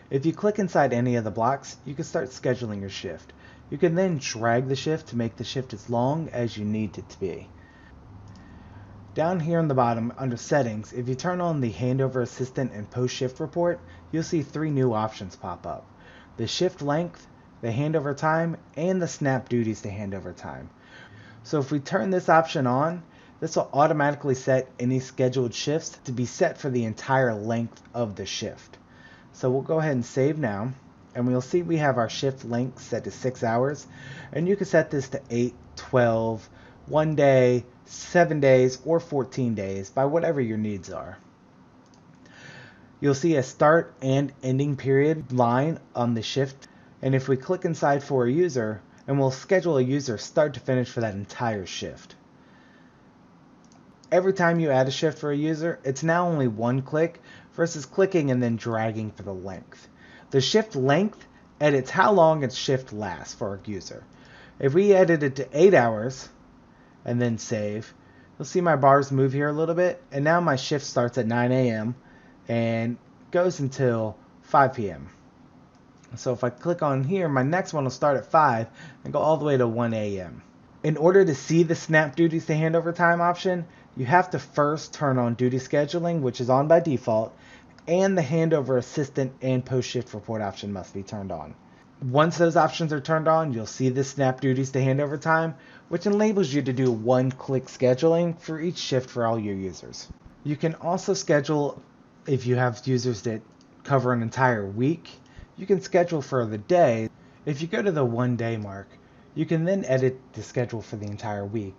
If you click inside any of the blocks, you can start scheduling your shift. You can then drag the shift to make the shift as long as you need it to be. Down here on the bottom under settings, if you turn on the handover assistant and post shift report, you'll see 3 new options pop up: the shift length, the handover time, and the snap duties to handover time. So if we turn this option on, this will automatically set any scheduled shifts to be set for the entire length of the shift. So we'll go ahead and save now, and we'll see we have our shift length set to 6 hours, and you can set this to 8, 12, 1 day, 7 days, or 14 days by whatever your needs are. You'll see a start and ending period line on the shift, and if we click inside for a user, and we'll schedule a user start to finish for that entire shift. Every time you add a shift for a user, it's now only 1 click versus clicking and then dragging for the length. The shift length edits how long its shift lasts for a user. If we edit it to 8 hours and then save, you'll see my bars move here a little bit, and now my shift starts at 9 a.m. and goes until 5 p.m. So if I click on here, my next one will start at 5 and go all the way to 1 a.m. In order to see the snap duties to handover time option, you have to first turn on duty scheduling, which is on by default, and the handover assistant and post shift report option must be turned on. Once those options are turned on, you'll see the snap duties to handover time, which enables you to do 1-click scheduling for each shift for all your users. You can also schedule, if you have users that cover an entire week, you can schedule for the day. If you go to the 1 day mark, you can then edit the schedule for the entire week